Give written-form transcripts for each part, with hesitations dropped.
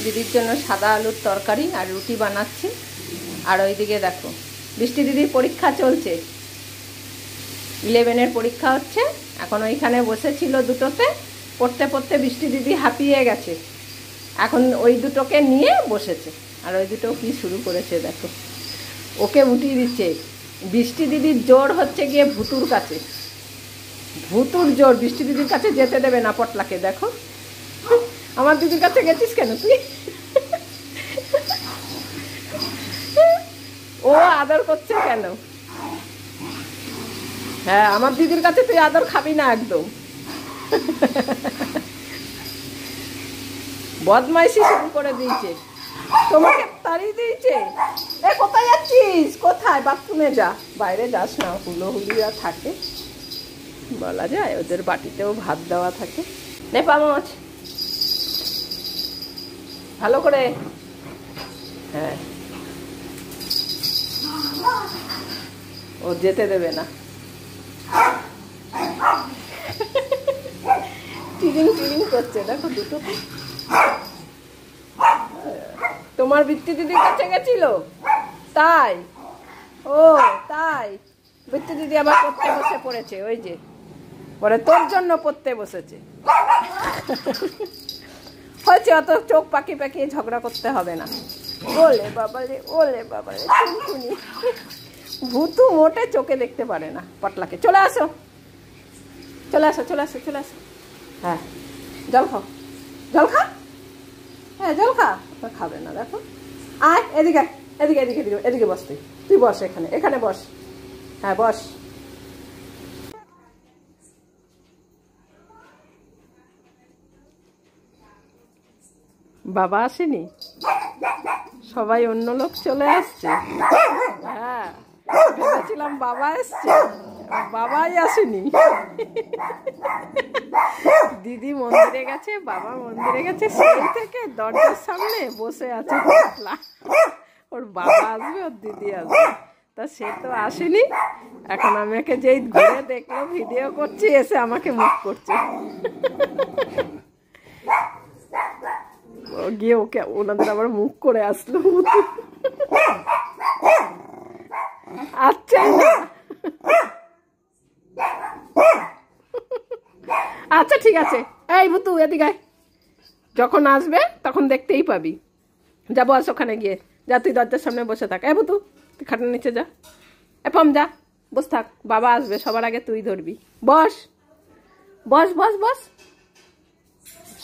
দিদির জন্য সাদা আলুর তরকারি আর রুটি বানাচ্ছি। আর ওইদিকে দেখো বৃষ্টি দিদির পরীক্ষা চলছে, 11-এর পরীক্ষা হচ্ছে। এখন ওইখানে বসেছিল দুটোতে পড়তে পড়তে বৃষ্টি দিদি হাঁপিয়ে গেছে, এখন ওই দুটোকে নিয়ে বসেছে। আর ওই দুটো কি শুরু করেছে দেখো, ওকে উঠিয়ে দিচ্ছে। বৃষ্টি দিদির জোর হচ্ছে গিয়ে ভুতুর কাছে, ভুতুর জোর। বৃষ্টি দিদির কাছে যেতে দেবে না পটলাকে। দেখো আমার দিদির কাছে গেছিস কেন তুই? ও আদর করছে কেন? হ্যাঁ, আমার দিদির কাছে তুই আদর খাবি না একদম। বদমাইশি শুরু করে দিয়েছে, তোমাকে তাড়িয়ে দিয়েছে। এ কোথায় যাচ্ছিস? কোথায়? বাথরুমে যা, বাইরে যাস না। হুলোহুলিরা থাকে, বলা যায়, ওদের বাটিতেও ভাত দেওয়া থাকে। নে পামাচ ভালো করে। হ্যাঁ, ও যেতে দেবে না। টিরিং টিরিং করছে দেখো দুটো। তোমার বৃত্তি দিদির কাছে গেছিল তাই? ও তাই, বৃত্তি দিদি আবার পড়তে বসে পড়েছে। ওই যে পরে তোর জন্য পড়তে বসেছে। হয়েছে, অত চোখ পাকিয়ে পাকিয়ে ঝগড়া করতে হবে না। ওলে বাবারে, ওলে বাবারে, টুনটুনি ভূতু মোটে চোখে দেখতে পারে না পটলাকে। চলে আসো, চলে আসো, চলে আসো, চলে আসো। হ্যাঁ, জল খাও, জল খা। হ্যাঁ, জল খা। খাবে না দেখো। আয় এদিকে, এদিকে এদিকে এদিকে এদিকে বস। তুই বস এখানে, এখানে বস। হ্যাঁ বস। বাবা আসেনি, সবাই অন্য লোক চলে আসছে। হ্যাঁ, ভেবেছিলাম বাবা এসছে, বাবাই আসেনি। দিদি মন্দিরে গেছে, বাবা মন্দিরে গেছে, সেই থেকে দরজার সামনে বসে আছে পটলা। ওর বাবা আসবে, ওর দিদি আসবে, তা সে তো আসেনি। এখন আমাকে যেই ঘুরে দেখলো ভিডিও করছি, এসে আমাকে মুখ করছে। গিয়ে ওকে ওনাদের আবার মুখ করে আসলো। আচ্ছা আচ্ছা ঠিক আছে। এই ভুতু এদিকে, যখন আসবে তখন দেখতেই পাবি। যা বস ওখানে গিয়ে, যা তুই দরজার সামনে বসে থাক। এই ভুতু তুই খাটের নিচে যা, এপম যা, বস থাক। বাবা আসবে, সবার আগে তুই ধরবি। বস বস বস বস।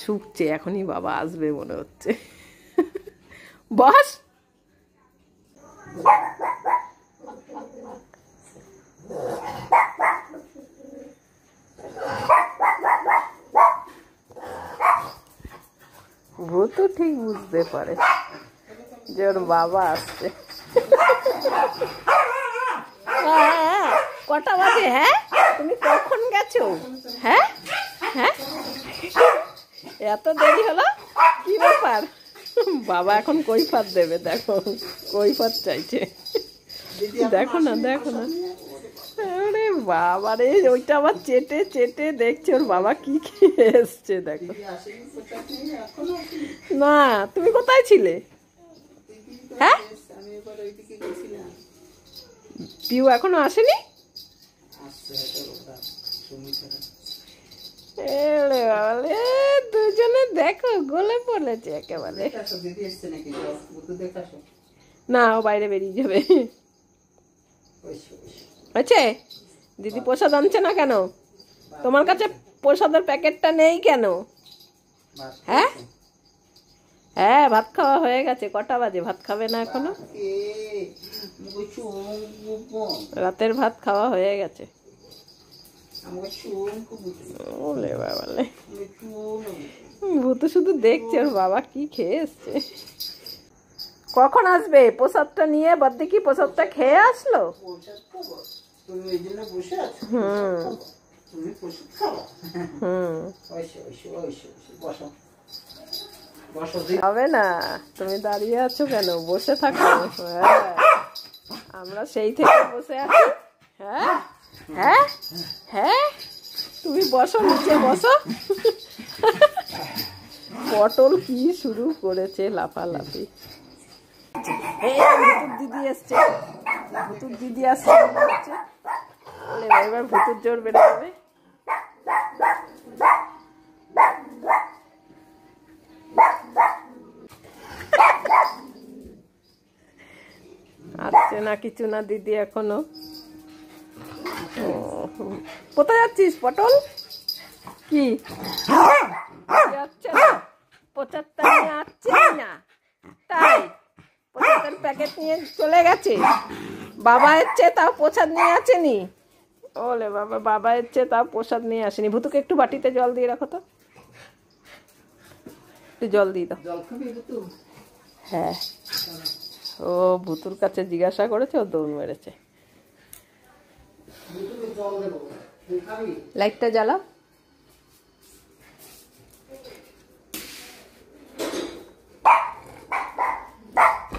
শুকছে, এখনই বাবা আসবে মনে হচ্ছে। বস। ভূতও ঠিক বুঝতে পারে যে ওর বাবা আসছে। কটা বাজে? হ্যাঁ, তুমি কখন গেছো? হ্যাঁ হ্যাঁ, এত দেরি হলো, কি ব্যাপার? বাবা এখন কৈফাত দেবে, দেখো কৈফাত চাইছে। দেখো না, দেখো না, আরে বাবা রে, ওইটা আবার চেটে চেটে দেখছে ওর বাবা কি খেয়ে এসছে। দেখো না, তুমি কোথায় ছিলে? হ্যাঁ, পিউ এখনো আসেনি? দুজনে দেখো গলে পড়েছে একেবারে। না, ও বাইরে বেরিয়ে যাবে। হয়েছে, দিদি প্রসাদ আনছে না কেন? তোমার কাছে প্রসাদের প্যাকেটটা নেই কেন? হ্যাঁ হ্যাঁ, ভাত খাওয়া হয়ে গেছে। কটা বাজে? ভাত খাবে না এখনো? রাতের ভাত খাওয়া হয়ে গেছে। ভূত শুধু দেখছে ওর বাবা কি খেয়ে এসছে। কখন আসবে? প্রসাদটা নিয়ে বদ্দি কি প্রসাদটা খেয়ে আসলো? হবে না, তুমি দাঁড়িয়ে আছো কেন? বসে থাকো। হ্যাঁ, আমরা সেই থেকে বসে আছি। হ্যাঁ হ্যাঁ হ্যাঁ, তুমি বসো, নিচে বসো। পটল কি শুরু করেছে লাফালাফি। ভুতুর দিদি এসছে, ভুতুর দিদি আসছে, এবার ভুতুর জোর বেড়ে যাবে। আসছে না কিছু না দিদি এখনো। কোথায় যাচ্ছিস পটল? কি যাচ্ছে না, 75 নিয়ে আসছে না, তাই 75 প্যাকেট নিয়ে চলে গেছে। বাবা এসছে তাও প্রসাদ নিয়ে আসেনি। ওলে বাবা, বাবা এসছে তাও প্রসাদ নিয়ে আসেনি। ভুতুকে একটু বাটিতে জল দিয়ে রাখো তো, একটু জল দিয়ে দাও। হ্যাঁ, ও ভুতুর কাছে জিজ্ঞাসা করেছে, ও দৌড় মেরেছে। লাইটটা জ্বালাও।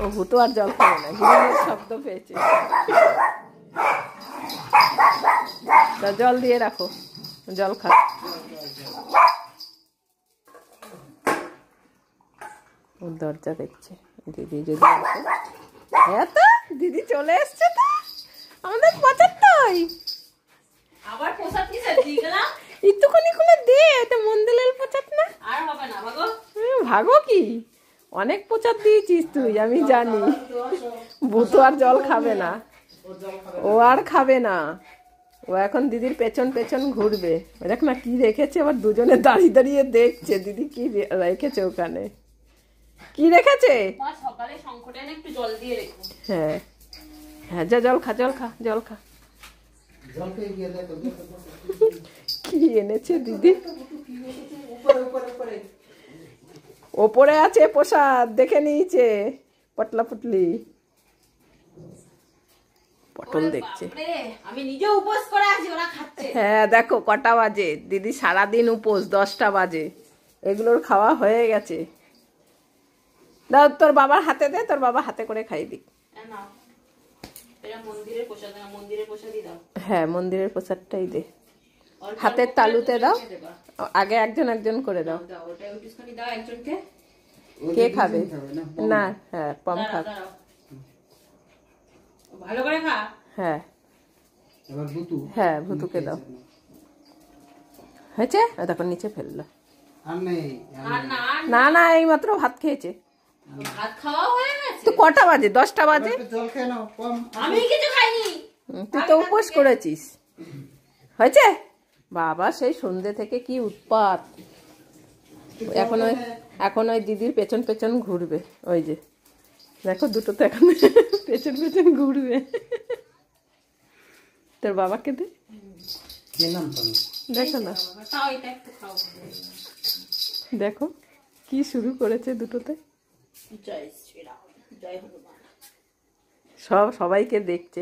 ও ভুতু আর জল খাবে না, গিরিলের শব্দ পেয়েছে। জল দিয়ে রাখো, জল খা। ও দরজা দেখছে, দিদি যদি আসে। হ্যাঁ তো দিদি চলে এসছে তো, আমাদের 75 আবার প্রসাদ কি দিয়ে গেলাম, একটুখানি খুলে দে, এটা মন্দিরের প্রসাদ না। আর হবে না ভাগো। ভাগো কি, অনেক প্রসাদ দিয়েছিস তুই, আমি জানি। ভুতু আর জল খাবে না, ও আর খাবে না। ও এখন দিদির পেছন পেছন ঘুরবে। দেখ না কি রেখেছে, আবার দুজনে দাঁড়িয়ে দাঁড়িয়ে দেখছে দিদি কি রেখেছে ওখানে। কি রেখেছে? সকালে সংকটে একটু জল দিয়ে রেখো। হ্যাঁ হ্যাঁ, যা জল খা, জল খা, জল খা। কি এনেছে দিদি? ওপরে আছে প্রসাদ, দেখে নিয়েছে পটলা পুটলি। পটল দেখছে। আমি নিজে উপোস করে আছি, ওরা খাচ্ছে। হ্যাঁ দেখো কটা বাজে, দিদি সারাদিন উপোস, 10টা বাজে। এগুলোর খাওয়া হয়ে গেছে। দাও তোর বাবার হাতে দে, তোর বাবা হাতে করে খাই দিক। হ্যাঁ মন্দিরের প্রসাদটাই দে, হাতের তালুতে দাও। আগে একজন একজন করে দাও। কে খাবে? না হ্যাঁ, পম খাবে। ভালো করে খা। হ্যাঁ হ্যাঁ, ভুতুকে দাও। হয়েছে? দেখো নিচে ফেললো। না না, এই মাত্র ভাত খেয়েছে। ভাত খাওয়া হয়ে গেছে তো কটা বাজে? 10টা বাজে। আমি কিছু খাইনি। তুই তো উপোস করেছিস। হয়েছে? বাবা সেই সন্ধ্যে থেকে কি উৎপাত। এখন ওই দিদির পেছন পেছন ঘুরবে। ওই যে দেখো, দুটো তো এখন পেছন পেছন ঘুরবে। তোর বাবাকে দে, দেখো না, দেখো কি শুরু করেছে দুটোতে। সবাইকে দেখছে।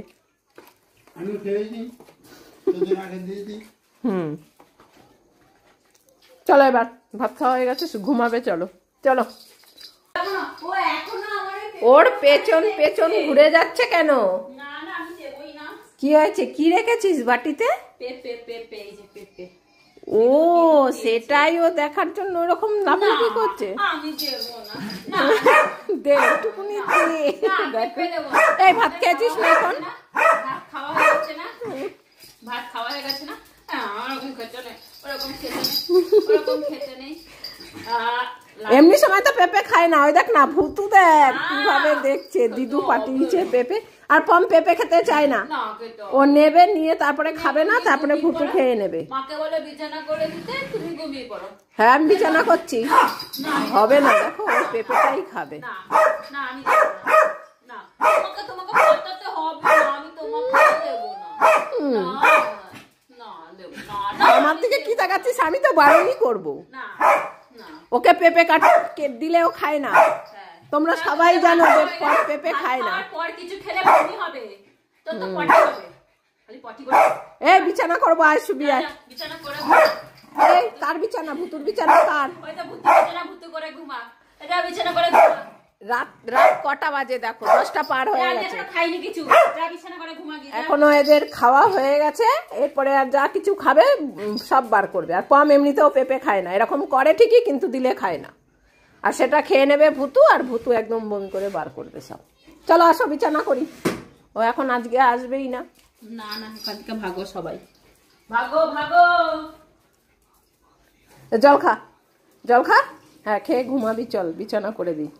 চলো এবার ভাত খাওয়া হয়ে গেছে, ঘুমাবে। চলো চলো। ওর পেছন পেছন ঘুরে যাচ্ছে কেন? কি হয়েছে? কি রেখেছিস বাটিতে? ও সেটাই, ও দেখার জন্য ওরকম লাফালাফি করছে। দে একটুকুনি দে। এই ভাত খেয়েছিস না এখন? ভাত খাওয়া হয়ে গেছে না? এমনি সময় তো পেঁপে খায় না। ওই দেখ না, ভুতু দেখ কিভাবে দেখছে। দিদু পাঠিয়েছে পেঁপে, আর পম পেঁপে খেতে চায় না। ও নেবে, নিয়ে তারপরে খাবে না, তারপরে ভুতু খেয়ে নেবে। মাকে বলে বিছানা করে দিতে, তুমি ঘুমিয়ে পড়ো। হ্যাঁ আমি বিছানা করছি, হবে না। দেখো ও পেঁপেটাই খাবে। না না, আমি না, তোমাকে বলতে হবে না, আমি তোমাকে দেবো না। আমার দিকে কি তাকাচ্ছিস? আমি তো বারণই করবো। ওকে পেঁপে কাটে দিলেও খায় না। তোমরা সবাই জানো যে পেঁপে খায় না। এই বিছানা করবো, আয় শুবি আয়। এই কার বিছানা? ভুতুর বিছানা কার? রাত কটা বাজে দেখো? 10টা পার হয়ে গেছে। এখনো এদের খাওয়া হয়ে গেছে। এরপরে আর যা কিছু খাবে সব বার করবে। আর পম এমনিতেও পেঁপে খায় না, এরকম করে ঠিকই কিন্তু দিলে খায় না। আর সেটা খেয়ে নেবে ভুতু, আর ভুতু একদম বমি করে বার করবে সব। চলো আসো বিছানা করি, ও এখন আজকে আসবেই না। না না, এখান থেকে ভাগো সবাই, ভাগো ভাগো। জল খা, জল খা, হ্যাঁ খেয়ে ঘুমাবি, চল বিছানা করে দিই।